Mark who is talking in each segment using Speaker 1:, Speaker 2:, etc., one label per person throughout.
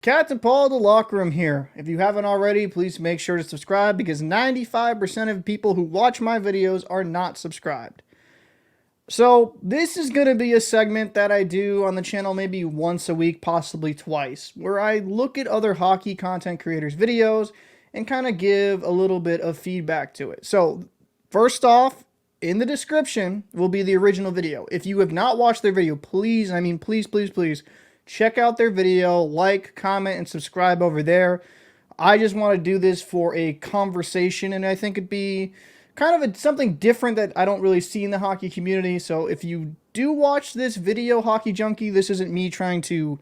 Speaker 1: Cat and Paul, the locker room here. If you haven't already, please make sure to subscribe because 95% of people who watch my videos are not subscribed. So this is going to be a segment that I do on the channel maybe once a week, possibly twice, where I look at other hockey content creators' videos and kind of give a little bit of feedback to it. So first off, in the description will be the original video. If you have not watched their video, please, please, check out their video, like, comment, and subscribe over there. I just want to do this for a conversation, and I think it'd be kind of something different that I don't really see in the hockey community. So if you do watch this video, Hockey Junkie, this isn't me trying to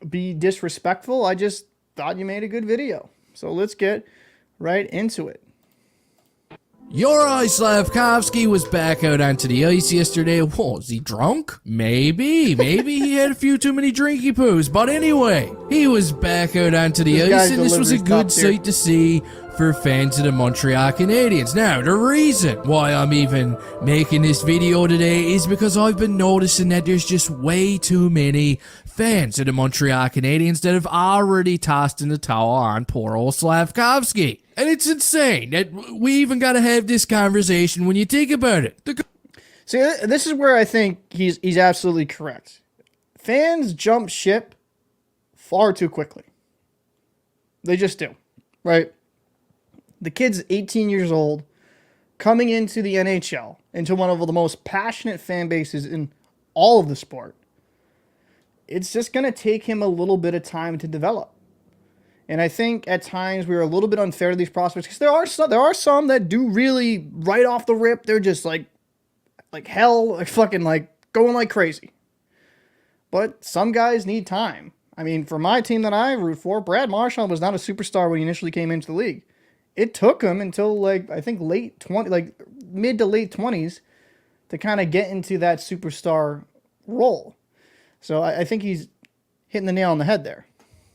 Speaker 1: be disrespectful. I just thought you made a good video. So let's get right into it.
Speaker 2: Juraj Slafkovsky was back out onto the ice yesterday. What, was he drunk? Maybe he had a few too many drinky poos. But anyway, he was back out onto the ice, and this was a good sight to see for fans of the Montreal Canadiens. Now, the reason why I'm even making this video today is because I've been noticing that there's just way too many fans of the Montreal Canadiens that have already tossed in the towel on poor old Slafkovsky. And it's insane that we even got to have this conversation when you think about it.
Speaker 1: See, this is where I think he's absolutely correct. Fans jump ship far too quickly. They just do, right? The kid's 18 years old, coming into the NHL, into one of the most passionate fan bases in all of the sport. It's just going to take him a little bit of time to develop. And I think at times we were a little bit unfair to these prospects because there are some that do really right off the rip. They're just like hell, like going like crazy. But some guys need time. I mean, for my team that I root for, Brad Marchand was not a superstar when he initially came into the league. It took him until I think mid to late 20s to kind of get into that superstar role. So I think he's hitting the nail on the head there.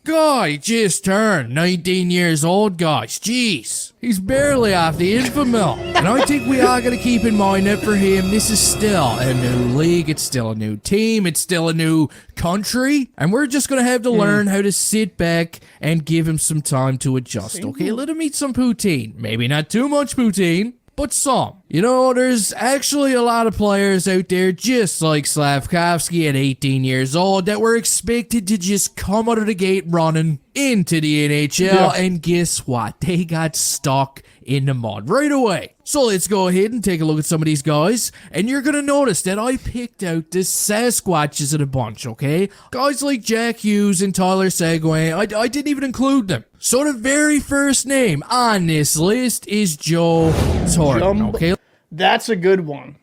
Speaker 2: Guy just turned 19 years old, guys. Jeez. He's barely off the infamill. And I think we are going to keep in mind that for him, this is still a new league. It's still a new team. It's still a new country. And we're just going to have to learn how to sit back and give him some time to adjust. Okay, let him eat some poutine. Maybe not too much poutine, but some. You know, there's actually a lot of players out there just like Slafkovsky at 18 years old that were expected to just come out of the gate running into the NHL, and guess what? They got stuck in the mud right away. So let's go ahead and take a look at some of these guys, and you're gonna notice that I picked out the Sasquatches of the bunch, okay? Guys like Jack Hughes and Tyler Seguin, I didn't even include them. So the very first name on this list is Joe Thornton, okay?
Speaker 1: That's a good one.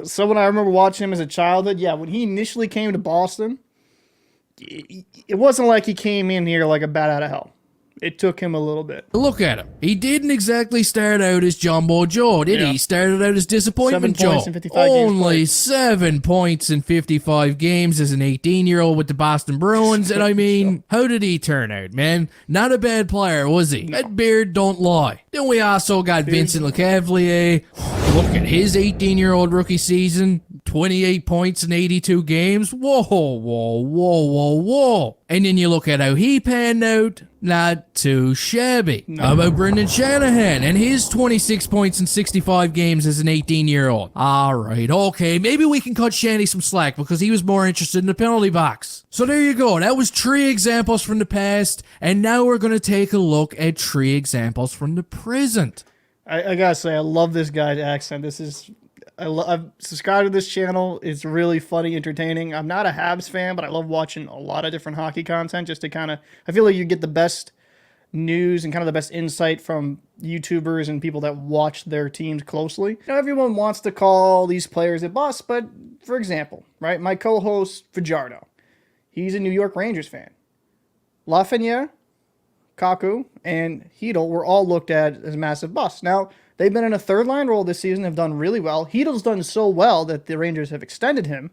Speaker 1: Someone I remember watching him as a childhood. Yeah, when he initially came to Boston, it wasn't like he came in here like a bat out of hell. It took him a little bit.
Speaker 2: Look at him. He didn't exactly start out as Jumbo Joe, did he? He started out as Disappointment Joe.
Speaker 1: 7 points in 55
Speaker 2: Only
Speaker 1: games
Speaker 2: 7 points in 55 games as an 18-year-old with the Boston Bruins. And I mean, how did he turn out, man? Not a bad player, was he? No. That beard don't lie. Then we also got Vincent Lecavalier. Look at his 18-year-old rookie season. 28 points in 82 games. Whoa. And then you look at how he panned out. Not too shabby. No. How about Brendan Shanahan and his 26 points in 65 games as an 18-year-old? All right, okay, maybe we can cut Shanny some slack because he was more interested in the penalty box. So there you go. That was 3 examples from the past, and now we're going to take a look at 3 examples from the present.
Speaker 1: I gotta say, I love this guy's accent. I've subscribed to this channel. It's really funny, entertaining. I'm not a Habs fan, but I love watching a lot of different hockey content just to I feel like you get the best news and kind of the best insight from YouTubers and people that watch their teams closely. You know, everyone wants to call these players a bust, but for example, right, my co-host Fajardo, he's a New York Rangers fan. Lafreniere, Kaku, and Hedl were all looked at as massive busts. Now, they've been in a third-line role this season, have done really well. Hedl's done so well that the Rangers have extended him.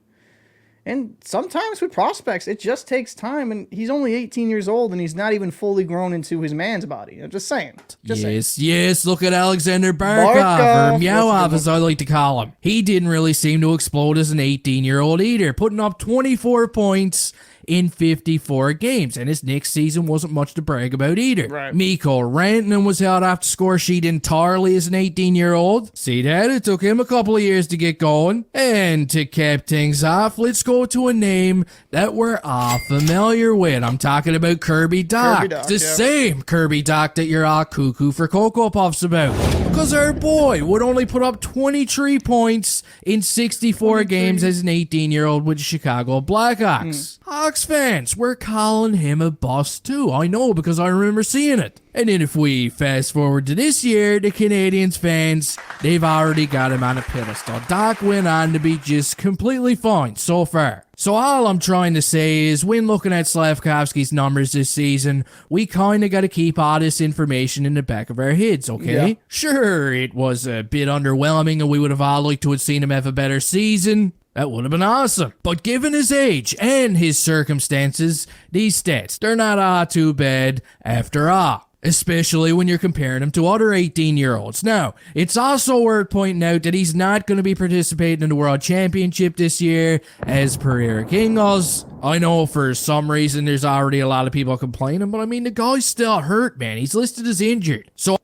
Speaker 1: And sometimes with prospects, it just takes time, and he's only 18 years old, and he's not even fully grown into his man's body. I'm just saying.
Speaker 2: Yes, look at Alexander Barkov, or Meowov, as I like to call him. He didn't really seem to explode as an 18-year-old either, putting up 24 points in 54 games, and his next season wasn't much to brag about either.
Speaker 1: Right.
Speaker 2: Mikko Rantanen was held off the score sheet entirely as an 18-year-old. See that? It took him a couple of years to get going. And to cap things off, let's go to a name that we're all familiar with. I'm talking about Kirby Dach. The same Kirby Dach that you're all cuckoo for Cocoa Puffs about. Because our boy would only put up 23 points in 64 games as an 18-year-old with the Chicago Blackhawks. Hawks fans, we're calling him a bust too. I know, because I remember seeing it. And then if we fast forward to this year, the Canadiens fans, they've already got him on a pedestal. Dach went on to be just completely fine so far. So all I'm trying to say is, when looking at Slafkovsky's numbers this season, we kinda gotta keep all this information in the back of our heads, okay?
Speaker 1: Yeah.
Speaker 2: Sure, it was a bit underwhelming and we would have all liked to have seen him have a better season. That would have been awesome. But given his age and his circumstances, these stats, they're not all too bad after all. Especially when you're comparing him to other 18-year-olds. Now, it's also worth pointing out that he's not going to be participating in the World Championship this year, as per Eric Ingles. I know for some reason there's already a lot of people complaining, but I mean, the guy's still hurt, man. He's listed as injured. So,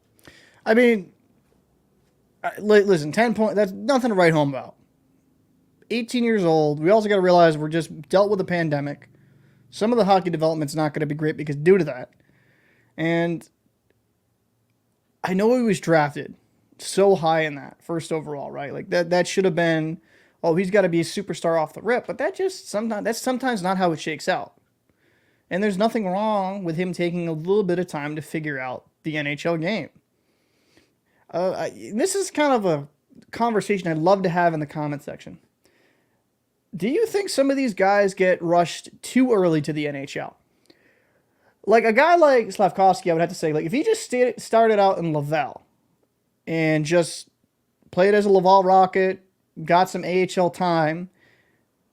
Speaker 1: I mean, listen, 10 points, that's nothing to write home about. 18 years old. We also got to realize we're just dealt with a pandemic. Some of the hockey development's not going to be great because due to that. And I know he was drafted so high in that first overall, right? Like that should have been, oh, he's got to be a superstar off the rip. But that's sometimes not how it shakes out. And there's nothing wrong with him taking a little bit of time to figure out the NHL game. This is kind of a conversation I'd love to have in the comment section. Do you think some of these guys get rushed too early to the NHL? Like a guy like Slafkovsky, I would have to say, like if he just started out in Laval and just played as a Laval Rocket, got some AHL time,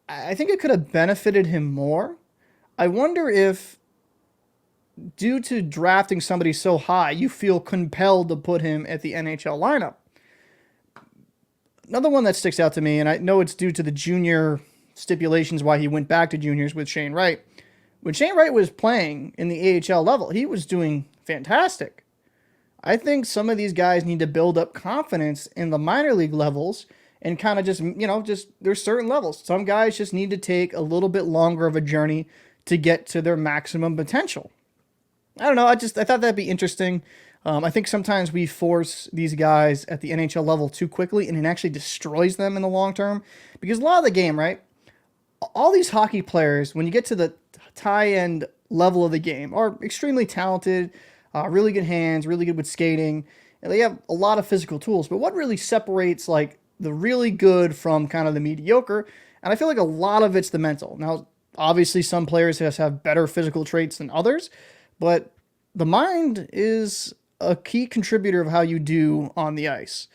Speaker 1: I think it could have benefited him more. I wonder if, due to drafting somebody so high, you feel compelled to put him at the NHL lineup. Another one that sticks out to me, and I know it's due to the junior stipulations why he went back to juniors with Shane Wright. When Shane Wright was playing in the AHL level, he was doing fantastic. I think some of these guys need to build up confidence in the minor league levels and kind of just there's certain levels. Some guys just need to take a little bit longer of a journey to get to their maximum potential. I don't know. I thought that'd be interesting. I think sometimes we force these guys at the NHL level too quickly, and it actually destroys them in the long term. Because a lot of the game, right? All these hockey players, when you get to the high-end level of the game, are extremely talented, really good hands, really good with skating, and they have a lot of physical tools. But what really separates like the really good from kind of the mediocre? And I feel like a lot of it's the mental. Now, obviously, some players have better physical traits than others, but the mind is a key contributor of how you do on the ice.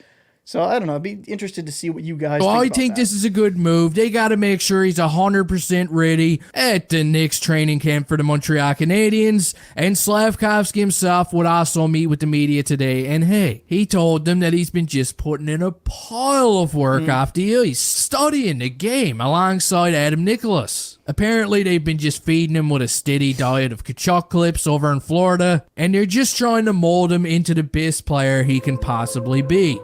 Speaker 1: So, I don't know. I'd be interested to see what you guys think about
Speaker 2: I think
Speaker 1: that.
Speaker 2: this is a good move. They got to make sure he's 100% ready at the next training camp for the Montreal Canadiens. And Slafkovsky himself would also meet with the media today. And hey, he told them that he's been just putting in a pile of work off the ice, studying the game alongside Adam Nicholas. Apparently, they've been just feeding him with a steady diet of Kachuk clips over in Florida, and they're just trying to mold him into the best player he can possibly be.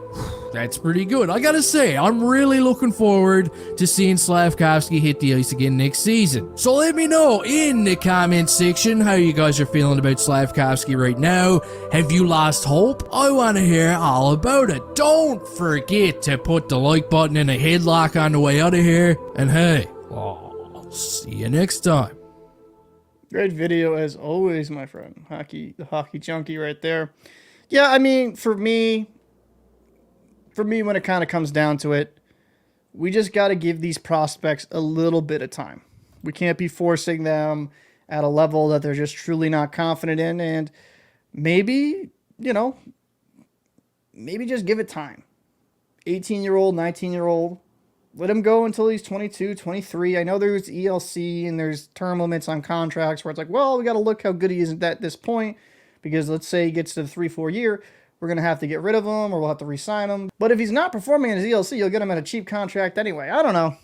Speaker 2: That's pretty good. I gotta say, I'm really looking forward to seeing Slafkovsky hit the ice again next season. So let me know in the comment section how you guys are feeling about Slafkovsky right now. Have you lost hope? I want to hear all about it. Don't forget to put the like button in a headlock on the way out of here. And hey, I'll see you next time.
Speaker 1: Great video as always, my friend. The hockey junkie right there. Yeah, I mean, for me, when it kind of comes down to it, we just got to give these prospects a little bit of time. We can't be forcing them at a level that they're just truly not confident in. And maybe just give it time. 18-year-old, 19-year-old, let him go until he's 22, 23. I know there's ELC and there's term limits on contracts where it's like, well, we got to look how good he is at this point. Because let's say he gets to the 3-4 year, we're going to have to get rid of him or we'll have to re-sign him. But if he's not performing in his ELC, you'll get him at a cheap contract anyway. I don't know.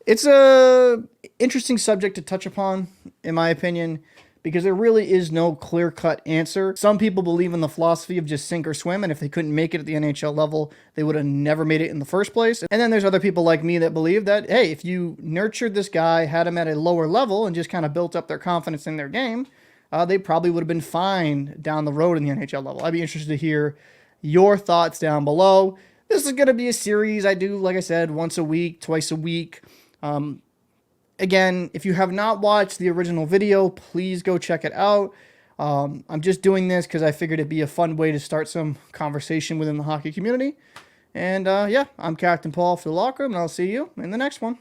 Speaker 1: It's a interesting subject to touch upon, in my opinion, because there really is no clear-cut answer. Some people believe in the philosophy of just sink or swim, and if they couldn't make it at the NHL level, they would have never made it in the first place. And then there's other people like me that believe that, hey, if you nurtured this guy, had him at a lower level, and just kind of built up their confidence in their game, they probably would have been fine down the road in the NHL level. I'd be interested to hear your thoughts down below. This is going to be a series I do, like I said, once a week, twice a week. Again, if you have not watched the original video, please go check it out. I'm just doing this because I figured it'd be a fun way to start some conversation within the hockey community. And yeah, I'm Captain Paul for The Locker Room, and I'll see you in the next one.